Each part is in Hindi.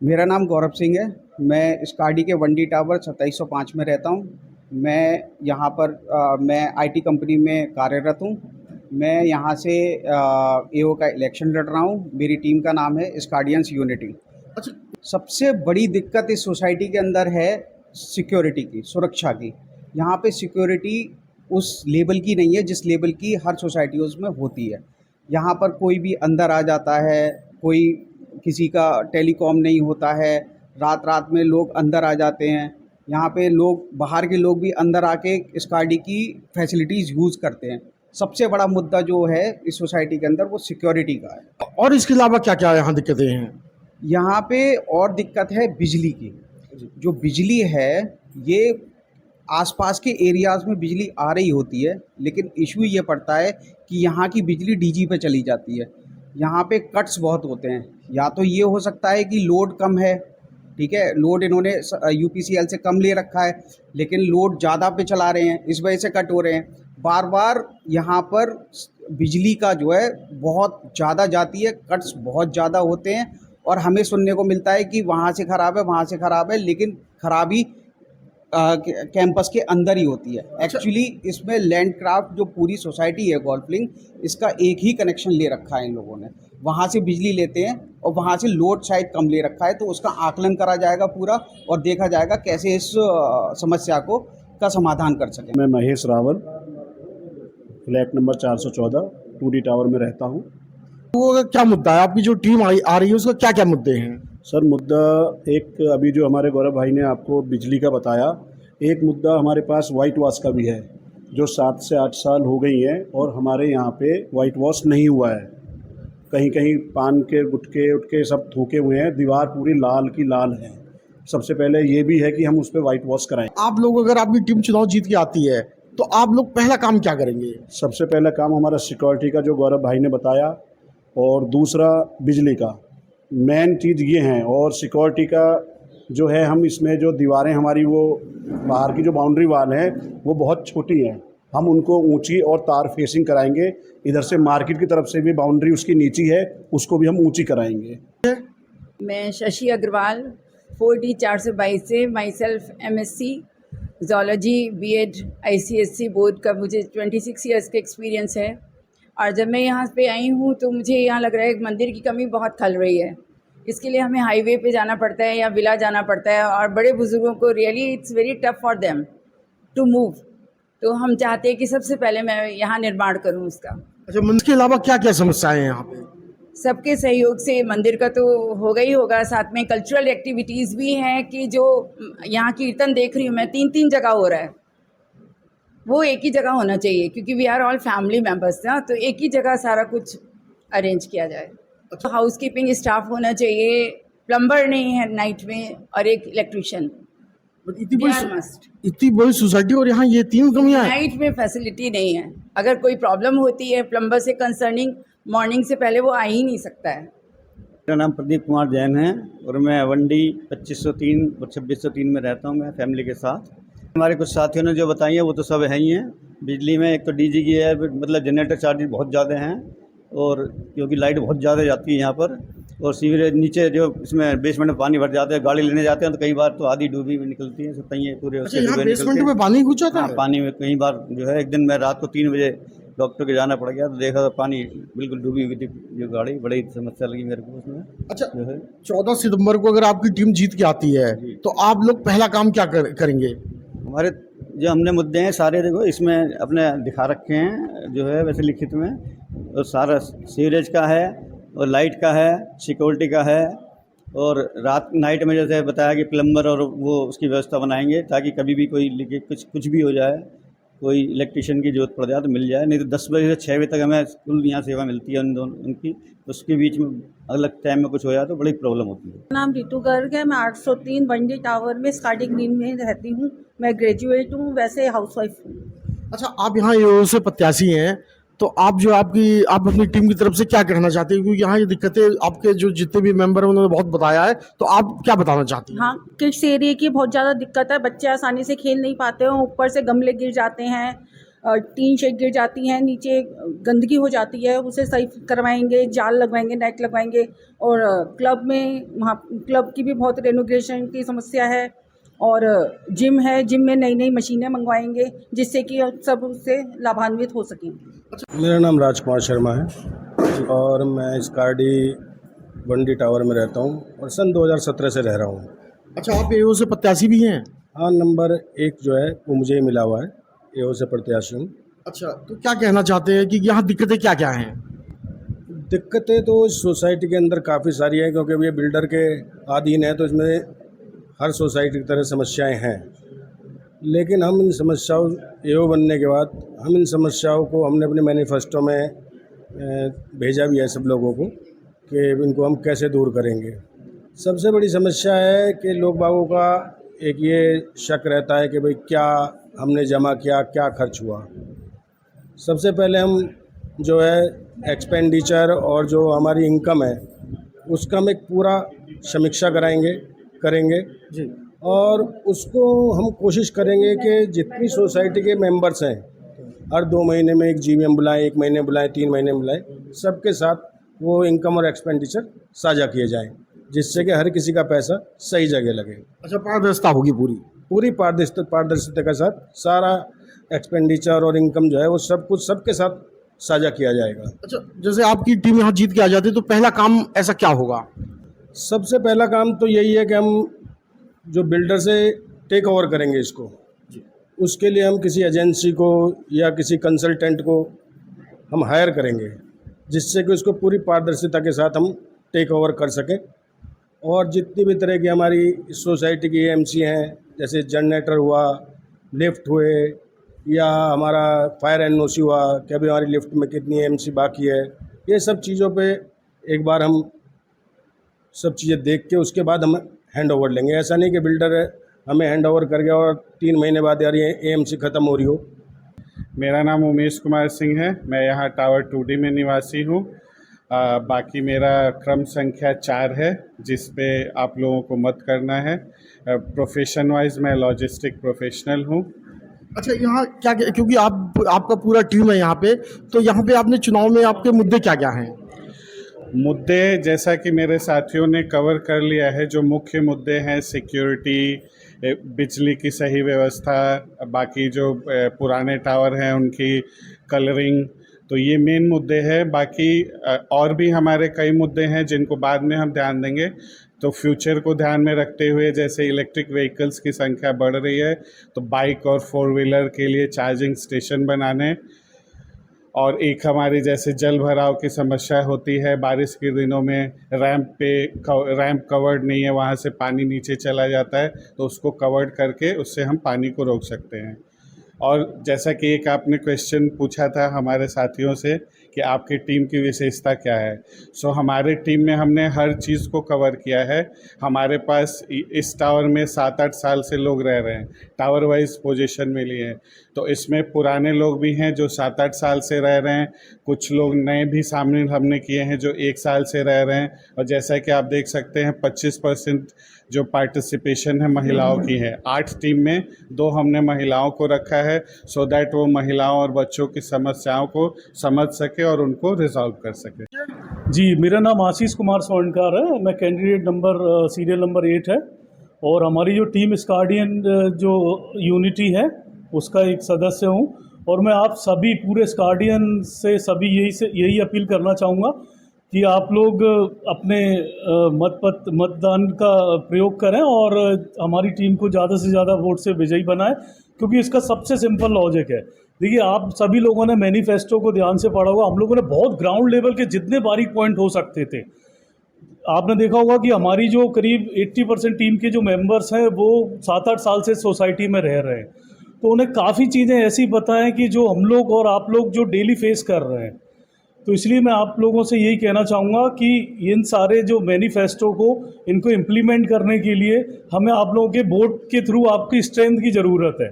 मेरा नाम गौरव सिंह है। मैं स्काडी के वनडी टावर 2705 में रहता हूँ। मैं यहाँ पर मैं आईटी कंपनी में कार्यरत हूँ। मैं यहाँ से एओ का इलेक्शन लड़ रहा हूँ। मेरी टीम का नाम है स्काडियंस यूनिटी। अच्छा। सबसे बड़ी दिक्कत इस सोसाइटी के अंदर है सिक्योरिटी की, सुरक्षा की। यहाँ पे सिक्योरिटी उस लेवल की नहीं है जिस लेवल की हर सोसाइटियों में होती है। यहाँ पर कोई भी अंदर आ जाता है, कोई किसी का टेलीकॉम नहीं होता है, रात-रात में लोग अंदर आ जाते हैं। यहाँ पे लोग, बाहर के लोग भी अंदर आके स्काडी की फैसिलिटीज़ यूज़ करते हैं। सबसे बड़ा मुद्दा जो है इस सोसाइटी के अंदर वो सिक्योरिटी का है। और इसके अलावा क्या-क्या यहाँ दिक्कतें हैं? यहाँ पे और दिक्कत है बिजली की। जो बिजली है ये आसपास के एरियाज़ में बिजली आ रही होती है, लेकिन इशू ये पड़ता है कि यहाँ की बिजली डीजी पे चली जाती है। यहाँ पे कट्स बहुत होते हैं। या तो ये हो सकता है कि लोड कम है, ठीक है, लोड इन्होंने यूपीसीएल से कम ले रखा है, लेकिन लोड ज़्यादा पे चला रहे हैं, इस वजह से कट हो रहे हैं। बार बार यहाँ पर बिजली का जो है बहुत ज़्यादा जाती है, कट्स बहुत ज़्यादा होते हैं और हमें सुनने को मिलता है कि वहाँ से ख़राब है, वहाँ से ख़राब है, लेकिन ख़राबी कैंपस के अंदर ही होती है। एक्चुअली इसमें लैंडक्राफ्ट जो पूरी सोसाइटी है गोल्फ लिंक, इसका एक ही कनेक्शन ले रखा है इन लोगों ने। वहाँ से बिजली लेते हैं और वहाँ से लोड शायद कम ले रखा है, तो उसका आकलन करा जाएगा पूरा और देखा जाएगा कैसे इस समस्या का समाधान कर सकें। मैं Mahesh Rawal, flat number 414 2D tower में रहता हूँ। वो क्या मुद्दा है? आपकी जो टीम आ रही है उसका क्या-क्या मुद्दे हैं? सर, मुद्दा एक अभी जो हमारे गौरव भाई ने आपको बिजली का बताया, एक मुद्दा हमारे पास वाइट वॉश का भी है, जो 7 से 8 साल हो गई हैं और हमारे यहाँ पे वाइट वॉश नहीं हुआ है। कहीं कहीं पान के गुटके उटके सब थूके हुए हैं, दीवार पूरी लाल की लाल है। सबसे पहले ये भी है कि हम उस पर वाइट वॉश कराएं। आप लोग, अगर आपकी टीम चुनाव जीत के आती है तो आप लोग पहला काम क्या करेंगे? सबसे पहला काम हमारा सिक्योरिटी का, जो गौरव भाई ने बताया, और दूसरा बिजली का। मेन चीज़ ये हैं। और सिक्योरिटी का जो है, हम इसमें जो दीवारें हमारी, वो बाहर की जो बाउंड्री वाल है वो बहुत छोटी हैं, हम उनको ऊंची और तार फेसिंग कराएंगे। इधर से मार्केट की तरफ से भी बाउंड्री उसकी नीची है, उसको भी हम ऊंची कराएंगे। मैं शशि अग्रवाल 4D 422 से, my self MSc zoology BEd ICSC board का मुझे 26 ईयर्स का एक्सपीरियंस है। और जब मैं यहाँ पे आई हूँ तो मुझे यहाँ लग रहा है कि मंदिर की कमी बहुत खल रही है। इसके लिए हमें हाईवे पे जाना पड़ता है या विला जाना पड़ता है, और बड़े बुज़ुर्गों को really it's very tough for them to move. तो हम चाहते हैं कि सबसे पहले मैं यहाँ निर्माण करूँ उसका। अच्छा, मंदिर के अलावा क्या-क्या समस्याएं हैं यहाँ पे? सबके सहयोग से मंदिर का तो होगा ही होगा, साथ में कल्चरल एक्टिविटीज़ भी हैं कि जो यहाँ कीर्तन देख रही हूँ मैं 3-3 जगह हो रहा है, वो एक ही जगह होना चाहिए, क्योंकि we are all family members ना, तो एक ही जगह सारा कुछ अरेंज किया जाए। तो हाउसकीपिंग स्टाफ होना चाहिए, प्लम्बर नहीं है नाइट में, और एक इलेक्ट्रिशियन। इतनी बड़ी सोसाइटी और यहाँ ये 3 कमियाँ हैं। नाइट में फैसिलिटी नहीं है। अगर कोई प्रॉब्लम होती है प्लम्बर से कंसर्निंग, मॉर्निंग से पहले वो आ ही नहीं सकता है। मेरा नाम प्रदीप कुमार जैन है और मैं वनडी 2503 और 2603 में रहता हूँ, मैं फैमिली के साथ। हमारे कुछ साथियों ने जो बताई है वो तो सब है ही हैं। बिजली में एक तो डीजी की है, मतलब जनरेटर चार्जेस बहुत ज़्यादा हैं, और क्योंकि लाइट बहुत ज़्यादा जाती है यहाँ पर, और सीवरेज नीचे जो इसमें बेसमेंट में पानी भर जाता है, गाड़ी लेने जाते हैं तो कई बार तो आधी डूबी भी निकलती है, पहिए पूरे अच्छा, यहाँ बेसमेंट में पानी घुस जाता है? पानी में कई बार जो है, एक दिन मैं रात को 3 बजे डॉक्टर के जाना पड़ गया तो देखा तो पानी बिल्कुल डूबी हुई थी जो गाड़ी। बड़ी समस्या लगी मेरे को उसमें। अच्छा, जो है 14 सितंबर को अगर आपकी टीम जीत के आती है तो आप लोग पहला काम क्या करेंगे? हमारे जो हमने मुद्दे हैं सारे, देखो इसमें अपने दिखा रखे हैं जो है वैसे लिखित में, और सारा सीवरेज का है और लाइट का है, सिक्योरिटी का है, और रात नाइट में जैसे बताया कि प्लम्बर और वो उसकी व्यवस्था बनाएंगे, ताकि कभी भी कोई लीकेज कुछ भी हो जाए, कोई इलेक्ट्रिशियन की ज़रूरत पड़ जाए तो मिल जाए। नहीं तो 10 बजे से 6 बजे तक हमें कुल यहाँ सेवा मिलती है उनकी, उसके बीच में अलग टाइम में कुछ हो जाए तो बड़ी प्रॉब्लम होती है। नाम रितु गर्ग है, मैं 803 वनडी टावर में स्काडी ग्रीन में रहती हूँ। मैं ग्रेजुएट हूँ, वैसे हाउसवाइफ हूँ। अच्छा, आप यहाँ एओ से प्रत्याशी हैं, तो आप अपनी टीम की तरफ से क्या कहना चाहते हैं? क्योंकि यहाँ ये दिक्कतें आपके जो जितने भी मेंबर हैं उन्होंने बहुत बताया है, तो आप क्या बताना चाहती हैं? हाँ, किड्स एरिया की बहुत ज़्यादा दिक्कत है, बच्चे आसानी से खेल नहीं पाते हैं, ऊपर से गमले गिर जाते हैं, टीन शेड गिर जाती हैं, नीचे गंदगी हो जाती है, उसे सही करवाएंगे, जाल लगवाएंगे, नेट लगवाएंगे। और क्लब में वहाँ क्लब की भी बहुत रेनोवेशन की समस्या है। और जिम है, जिम में नई नई मशीनें मंगवाएंगे जिससे कि सब उससे लाभान्वित हो सकें। मेरा नाम राजकुमार शर्मा है और मैं स्कार्डी बंडी टावर में रहता हूँ और सन 2017 से रह रहा हूँ। अच्छा, आप एओ से प्रत्याशी भी हैं? हाँ, नंबर 1 जो है वो मुझे ही मिला हुआ है, एओ से प्रत्याशी हूँ। अच्छा, तो क्या कहना चाहते हैं कि यहाँ दिक्कतें क्या क्या हैं? दिक्कतें तो इस सोसाइटी के अंदर काफ़ी सारी हैं क्योंकि ये बिल्डर के अधीन है, तो इसमें हर सोसाइटी की तरह समस्याएं हैं। लेकिन हम इन समस्याओं एओ बनने के बाद हम इन समस्याओं को हमने अपने मैनिफेस्टो में भेजा भी है सब लोगों को कि इनको हम कैसे दूर करेंगे। सबसे बड़ी समस्या है कि लोग बागों का एक ये शक रहता है कि भाई क्या हमने जमा किया, क्या खर्च हुआ। सबसे पहले हम जो है एक्सपेंडिचर और जो हमारी इनकम है उसका हम एक पूरा समीक्षा करेंगे जी। और उसको हम कोशिश करेंगे कि जितनी सोसाइटी के मेंबर्स हैं हर 2 महीने में एक जीवीएम बुलाएं, 1 महीने बुलाएं, 3 महीने बुलाएं, सबके साथ वो इनकम और एक्सपेंडिचर साझा किए जाएं जिससे कि हर किसी का पैसा सही जगह लगे। अच्छा, पारदर्शिता होगी पूरी पारदर्शिता के साथ सारा एक्सपेंडिचर और इनकम जो है वो सब कुछ सबके साथ साझा किया जाएगा। अच्छा, जैसे आपकी टीम यहाँ जीत के आ जाती है तो पहला काम ऐसा क्या होगा? सबसे पहला काम तो यही है कि हम जो बिल्डर से टेक ओवर करेंगे इसको, उसके लिए हम किसी एजेंसी को या किसी कंसल्टेंट को हम हायर करेंगे जिससे कि उसको पूरी पारदर्शिता के साथ हम टेक ओवर कर सकें। और जितनी भी तरह की हमारी सोसाइटी की एएमसी हैं, जैसे जनरेटर हुआ, लिफ्ट हुए या हमारा फायर एनओसी हुआ कि अभी हमारी लिफ्ट में कितनी एएमसी बाकी है, ये सब चीज़ों पे एक बार हम सब चीज़ें देख के उसके बाद हम हैंड ओवर लेंगे। ऐसा नहीं कि बिल्डर हमें हैंड ओवर कर गया और 3 महीने बाद यार ये एएमसी ख़त्म हो रही हो। मेरा नाम उमेश कुमार सिंह है, मैं यहाँ टावर 2D में निवासी हूँ। बाकी मेरा क्रम संख्या 4 है जिस पे आप लोगों को मत करना है। प्रोफेशन वाइज मैं लॉजिस्टिक प्रोफेशनल हूँ। अच्छा, यहाँ क्या क्योंकि आपका पूरा टीम है यहाँ पे, तो यहाँ पे आपने चुनाव में आपके मुद्दे क्या क्या हैं? मुद्दे जैसा कि मेरे साथियों ने कवर कर लिया है, जो मुख्य मुद्दे हैं सिक्योरिटी, बिजली की सही व्यवस्था, बाकी जो पुराने टावर हैं उनकी कलरिंग, तो ये मेन मुद्दे हैं। बाकी और भी हमारे कई मुद्दे हैं जिनको बाद में हम ध्यान देंगे। तो फ्यूचर को ध्यान में रखते हुए जैसे इलेक्ट्रिक व्हीकल्स की संख्या बढ़ रही है तो बाइक और 4 व्हीलर के लिए चार्जिंग स्टेशन बनाने, और एक हमारी जैसे जल भराव की समस्या होती है, बारिश के दिनों में रैंप कवर्ड नहीं है, वहाँ से पानी नीचे चला जाता है, तो उसको कवर्ड करके उससे हम पानी को रोक सकते हैं। और जैसा कि एक आपने क्वेश्चन पूछा था हमारे साथियों से कि आपकी टीम की विशेषता क्या है, सो हमारे टीम में हमने हर चीज़ को कवर किया है। हमारे पास इस टावर में 7-8 साल से लोग रह रहे हैं, टावर वाइज पोजीशन में लिए हैं, तो इसमें पुराने लोग भी हैं जो 7-8 साल से रह रहे हैं, कुछ लोग नए भी सामने हमने किए हैं जो 1 साल से रह रहे हैं। और जैसा कि आप देख सकते हैं 25% जो पार्टिसिपेशन है महिलाओं की है। 8 टीम में 2 हमने महिलाओं को रखा है सो दैट वो महिलाओं और बच्चों की समस्याओं को समझ सके और उनको रिजॉल्व कर सके। जी, मेरा नाम आशीष कुमार स्वर्णकार है, मैं कैंडिडेट सीरियल नंबर 8 है और हमारी जो टीम स्कार्डियन जो यूनिटी है उसका एक सदस्य हूँ। और मैं आप सभी पूरे स्कार्डियन से सभी यही अपील करना चाहूँगा कि आप लोग अपने मतदान का प्रयोग करें और हमारी टीम को ज़्यादा से ज़्यादा वोट से विजयी बनाएं, क्योंकि इसका सबसे सिंपल लॉजिक है। देखिए, आप सभी लोगों ने मैनिफेस्टो को ध्यान से पढ़ा होगा, हम लोगों ने बहुत ग्राउंड लेवल के जितने बारीक पॉइंट हो सकते थे, आपने देखा होगा कि हमारी जो करीब 80% टीम के जो मेंबर्स हैं वो 7-8 साल से सोसाइटी में रह रहे हैं, तो उन्हें काफ़ी चीज़ें ऐसी बताएं कि जो हम लोग और आप लोग जो डेली फेस कर रहे हैं। तो इसलिए मैं आप लोगों से यही कहना चाहूँगा कि इन सारे जो मैनिफेस्टो को इनको इम्प्लीमेंट करने के लिए हमें आप लोगों के वोट के थ्रू आपकी स्ट्रेंथ की ज़रूरत है,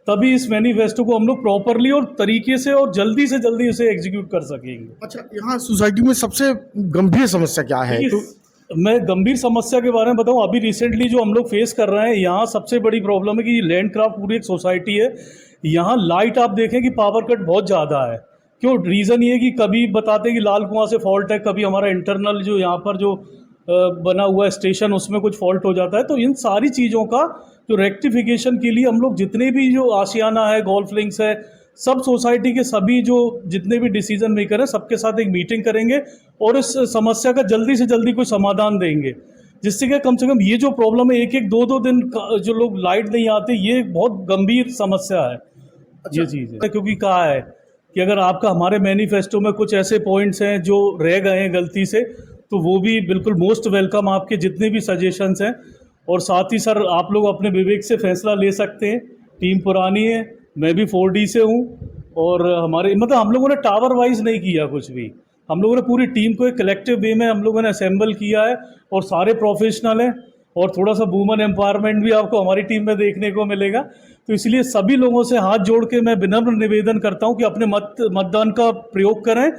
तभी इस मैनिफेस्टो को हम लोग प्रॉपरली और तरीके से और जल्दी से जल्दी उसे एग्जीक्यूट कर सकेंगे। अच्छा, यहाँ सोसाइटी में सबसे गंभीर समस्या क्या है? तो मैं गंभीर समस्या के बारे में बताऊं, अभी रिसेंटली जो हम लोग फेस कर रहे हैं, यहाँ सबसे बड़ी प्रॉब्लम है कि लैंड क्राफ्ट पूरी एक सोसाइटी है यहाँ लाइट आप देखें कि पावर कट बहुत ज़्यादा है। क्यों? रीज़न ये है कि कभी बताते हैं कि लाल कुआं से फॉल्ट है, कभी हमारा इंटरनल जो यहाँ पर जो बना हुआ है स्टेशन उसमें कुछ फॉल्ट हो जाता है। तो इन सारी चीज़ों का जो रेक्टिफिकेशन के लिए हम लोग जितने भी जो आशियाना है, गोल्फ लिंक्स है, सब सोसाइटी के सभी जो जितने भी डिसीजन मेकर हैं सबके साथ एक मीटिंग करेंगे और इस समस्या का जल्दी से जल्दी कोई समाधान देंगे, जिससे कि कम से कम ये जो प्रॉब्लम है 1-1, 2-2 दिन जो लोग लाइट नहीं आते, ये बहुत गंभीर समस्या है। ये चीज़ है क्योंकि कहा है कि अगर आपका हमारे मैनिफेस्टो में कुछ ऐसे पॉइंट्स हैं जो रह गए हैं गलती से, तो वो भी बिल्कुल मोस्ट वेलकम आपके जितने भी सजेशंस हैं। और साथ ही सर आप लोग अपने विवेक से फैसला ले सकते हैं। टीम पुरानी है, मैं भी 4D से हूँ और हमारे मतलब हम लोगों ने टावर वाइज नहीं किया कुछ भी, हम लोगों ने पूरी टीम को एक कलेक्टिव वे में हम लोगों ने असेंबल किया है और सारे प्रोफेशनल हैं और थोड़ा सा वुमेन एम्पावरमेंट भी आपको हमारी टीम में देखने को मिलेगा। तो इसलिए सभी लोगों से हाथ जोड़ के मैं विनम्र निवेदन करता हूं कि अपने मतदान का प्रयोग करें।